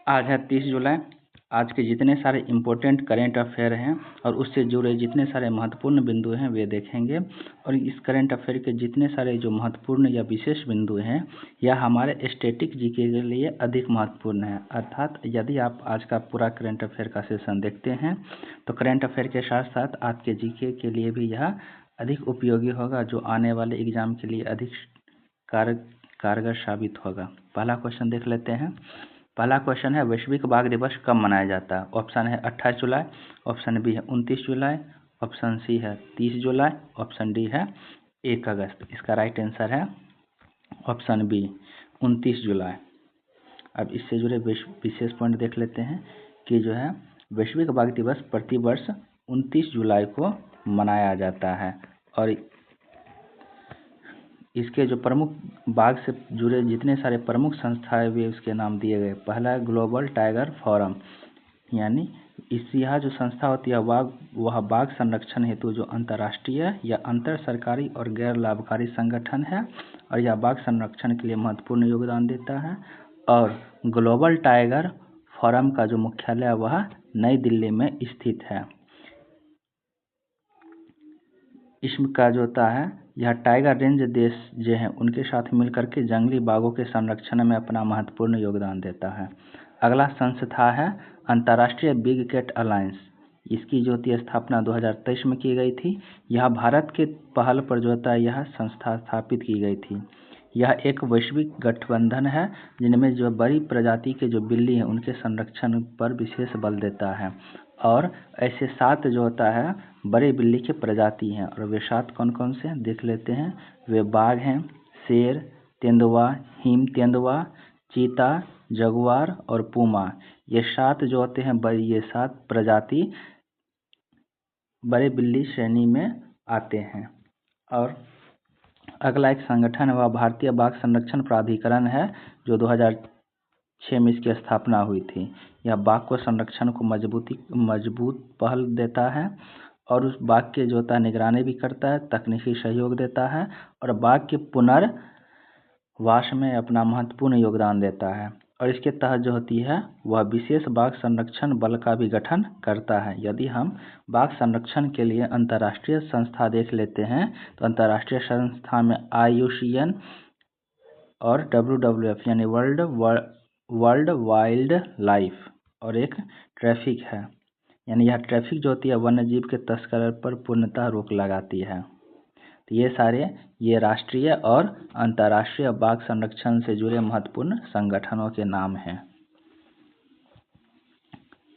आज है 30 जुलाई। आज के जितने सारे इम्पोर्टेंट करेंट अफेयर हैं और उससे जुड़े जितने सारे महत्वपूर्ण बिंदु हैं वे देखेंगे। और इस करेंट अफेयर के जितने सारे जो महत्वपूर्ण या विशेष बिंदु हैं यह हमारे स्टैटिक जीके के लिए अधिक महत्वपूर्ण है। अर्थात यदि आप आज का पूरा करेंट अफेयर का सेशन देखते हैं तो करेंट अफेयर के साथ साथ आपके जीके के लिए भी यह अधिक उपयोगी होगा, जो आने वाले एग्जाम के लिए अधिक कारगर साबित होगा। पहला क्वेश्चन देख लेते हैं। पहला क्वेश्चन है, वैश्विक बाघ दिवस कब मनाया जाता है? ऑप्शन है 28 जुलाई, ऑप्शन बी है 29 जुलाई, ऑप्शन सी है 30 जुलाई, ऑप्शन डी है 1 अगस्त। इसका राइट आंसर है ऑप्शन बी 29 जुलाई। अब इससे जुड़े विशेष पॉइंट देख लेते हैं कि जो है वैश्विक बाघ दिवस प्रतिवर्ष 29 जुलाई को मनाया जाता है और इसके जो प्रमुख बाघ से जुड़े जितने सारे प्रमुख संस्थाएं भी उसके नाम दिए गए। पहला है ग्लोबल टाइगर फोरम, यानी यह जो संस्था होती है वह बाघ संरक्षण हेतु जो अंतर्राष्ट्रीय या अंतर सरकारी और गैर लाभकारी संगठन है और यह बाघ संरक्षण के लिए महत्वपूर्ण योगदान देता है। और ग्लोबल टाइगर फोरम का जो मुख्यालय वह नई दिल्ली में स्थित है। इसका जो होता है यह टाइगर रेंज देश जो हैं उनके साथ मिलकर के जंगली बाघों के संरक्षण में अपना महत्वपूर्ण योगदान देता है। अगला संस्था है अंतर्राष्ट्रीय बिग कैट अलायंस। इसकी जो थी स्थापना 2023 में की गई थी। यह भारत के पहल पर जो होता है यह संस्था स्थापित की गई थी। यह एक वैश्विक गठबंधन है जिनमें जो बड़ी प्रजाति के जो बिल्ली हैं उनके संरक्षण पर विशेष बल देता है। और ऐसे 7 जो होता है बड़े बिल्ली के प्रजाति हैं और वे 7 कौन कौन से हैं देख लेते हैं। वे बाघ हैं, शेर, तेंदुआ, हिम तेंदुआ, चीता, जगुआर और पूमा। ये 7 जो होते हैं ये 7 प्रजाति बड़े बिल्ली श्रेणी में आते हैं। और अगला एक संगठन है वह भारतीय बाघ संरक्षण प्राधिकरण है जो 2006 में इसकी स्थापना हुई थी। यह बाघ को संरक्षण को मजबूत पहल देता है और उस बाघ के जो होता है निगरानी भी करता है, तकनीकी सहयोग देता है और बाघ के पुनर्वास में अपना महत्वपूर्ण योगदान देता है। और इसके तहत जो होती है वह विशेष बाघ संरक्षण बल का भी गठन करता है। यदि हम बाघ संरक्षण के लिए अंतर्राष्ट्रीय संस्था देख लेते हैं तो अंतर्राष्ट्रीय संस्था में IUCN और WWF यानी वर्ल्ड वाइल्ड लाइफ और एक ट्रैफिक है, यानी यह ट्रैफिक जो होती है वन्यजीव के तस्करी पर पूर्णतः रोक लगाती है। तो ये राष्ट्रीय और अंतर्राष्ट्रीय बाघ संरक्षण से जुड़े महत्वपूर्ण संगठनों के नाम हैं।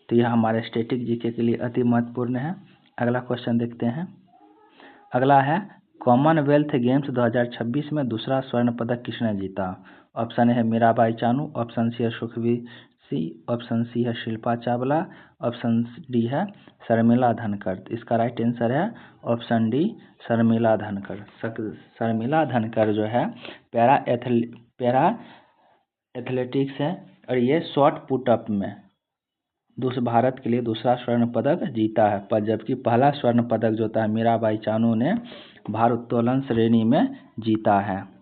तो यह हमारे स्टैटिक जीके के लिए अति महत्वपूर्ण है। अगला क्वेश्चन देखते हैं। अगला है, कॉमनवेल्थ गेम्स 2026 में दूसरा स्वर्ण पदक किसने जीता? ऑप्शन है मीराबाई चानू, ऑप्शन सी है सुखवीर सिंह, ऑप्शन सी है शिल्पा चावला, ऑप्शन डी है शर्मिला धनखड़। इसका राइट आंसर है ऑप्शन डी शर्मिला धनखड़। शर्मिला धनखड़ जो है पैरा एथलेटिक्स है और ये शॉर्ट पुटअप में भारत के लिए दूसरा स्वर्ण पदक जीता है। पर जबकि पहला स्वर्ण पदक जो था मीराबाई चानू ने भारोत्तोलन श्रेणी में जीता है।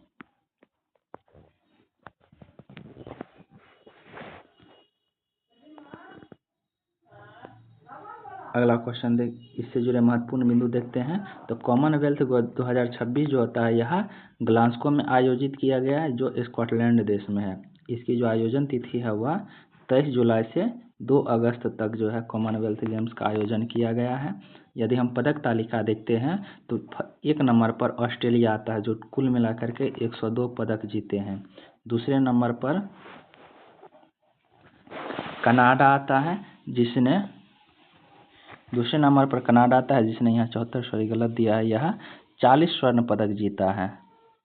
अगला क्वेश्चन इससे जुड़े महत्वपूर्ण बिंदु देखते हैं। तो कॉमनवेल्थ 2026 जो होता है यह ग्लासगो में आयोजित किया गया है जो स्कॉटलैंड देश में है। इसकी जो आयोजन तिथि है वह 23 जुलाई से 2 अगस्त तक जो है कॉमनवेल्थ गेम्स का आयोजन किया गया है। यदि हम पदक तालिका देखते हैं तो 1 नंबर पर ऑस्ट्रेलिया आता है जो कुल मिलाकर के 102 पदक जीते हैं। दूसरे नंबर पर कनाडा आता है जिसने यहाँ 74 गलत दिया है, यह 40 स्वर्ण पदक जीता है।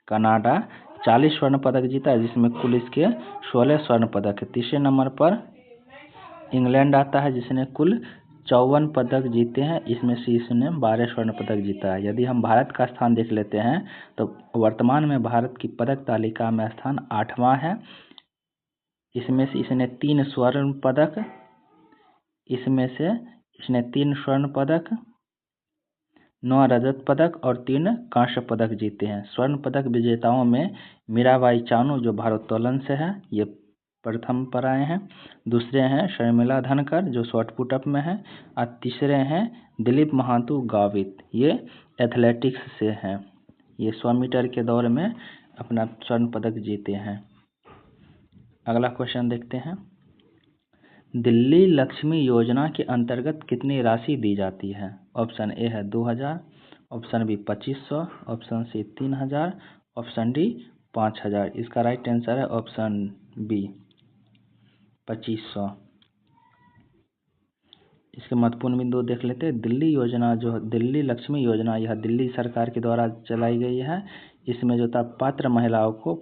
कनाडा 40 स्वर्ण पदक जीता है जिसमें कुल इसके 16 स्वर्ण पदक है। तीसरे नंबर पर इंग्लैंड आता है जिसने कुल 54 पदक जीते हैं, इसमें से इसने 12 स्वर्ण पदक जीता है। यदि हम भारत का स्थान देख लेते हैं तो वर्तमान में भारत की पदक तालिका में स्थान 8वां है। इसमें से इसने 3 स्वर्ण पदक, इसमें से इसने 3 स्वर्ण पदक, 9 रजत पदक और 3 कांस्य पदक जीते हैं। स्वर्ण पदक विजेताओं में मीराबाई चानू जो भारोत्तोलन से है, ये प्रथम पर आए हैं। दूसरे हैं शर्मिला धनकर जो शॉट पुटअप में है, और तीसरे हैं दिलीप महातो गावित, ये एथलेटिक्स से हैं। ये 100 मीटर के दौड़ में अपना स्वर्ण पदक जीते हैं। अगला क्वेश्चन देखते हैं। दिल्ली लक्ष्मी योजना के अंतर्गत कितनी राशि दी जाती है? ऑप्शन ए है 2000, option B 2500, option C 3000, option D 5000। इसका राइट आंसर है ऑप्शन बी 2500। इसके महत्वपूर्ण बिंदु देख लेते हैं। दिल्ली योजना जो दिल्ली लक्ष्मी योजना, यह दिल्ली सरकार के द्वारा चलाई गई है। इसमें जो था पात्र महिलाओं को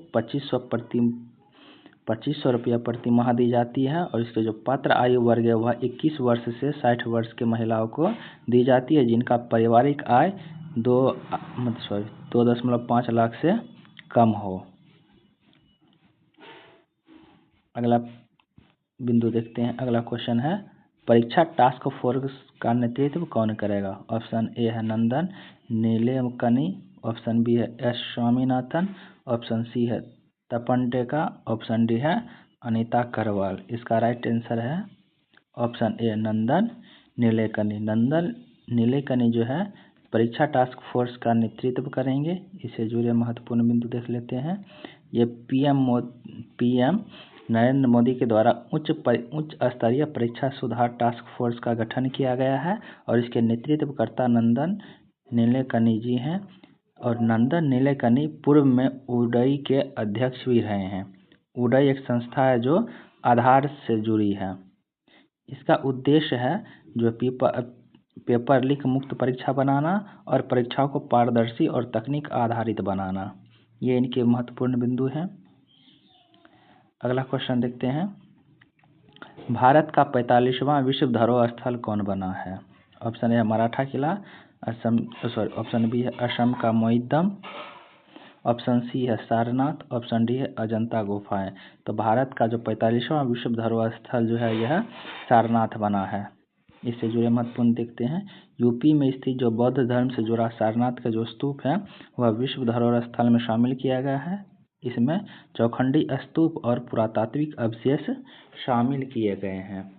2500 रुपया प्रति माह दी जाती है, और इसके जो पात्र आयु वर्ग है वह 21 वर्ष से 60 वर्ष के महिलाओं को दी जाती है, जिनका पारिवारिक आय 2.5 लाख से कम हो। अगला बिंदु देखते हैं। अगला क्वेश्चन है, परीक्षा टास्क फोर्स का नेतृत्व कौन करेगा? ऑप्शन ए है नंदन नीलेकनी, ऑप्शन बी है एस स्वामीनाथन, ऑप्शन सी है तपन टेका, ऑप्शन डी है अनीता करवाल। इसका राइट आंसर है ऑप्शन ए नंदन नीलेकनी। नंदन नीलेकनी जो है परीक्षा टास्क फोर्स का नेतृत्व करेंगे। इससे जुड़े महत्वपूर्ण बिंदु देख लेते हैं। ये पीएम नरेंद्र मोदी के द्वारा उच्च स्तरीय परीक्षा सुधार टास्क फोर्स का गठन किया गया है, और इसके नेतृत्वकर्ता नंदन नीलेकनी जी हैं। और नंदन नीलेकनी पूर्व में उडई के अध्यक्ष भी रहे हैं। उडई एक संस्था है जो आधार से जुड़ी है। इसका उद्देश्य है जो पेपर लीक मुक्त परीक्षा बनाना और परीक्षाओं को पारदर्शी और तकनीक आधारित बनाना। ये इनके महत्वपूर्ण बिंदु हैं। अगला क्वेश्चन देखते हैं। भारत का 45वां विश्व धरोहर स्थल कौन बना है? ऑप्शन ए है मराठा किला, ऑप्शन बी है असम का मोइदम, ऑप्शन सी है सारनाथ, ऑप्शन डी है अजंता गुफाएं। तो भारत का जो 45वां विश्व धरोहर स्थल जो है यह सारनाथ बना है। इससे जुड़े महत्वपूर्ण देखते हैं। यूपी में स्थित जो बौद्ध धर्म से जुड़ा सारनाथ का जो स्तूप है वह विश्व धरोहर स्थल में शामिल किया गया है। इसमें चौखंडी स्तूप और पुरातात्विक अवशेष शामिल किए गए हैं।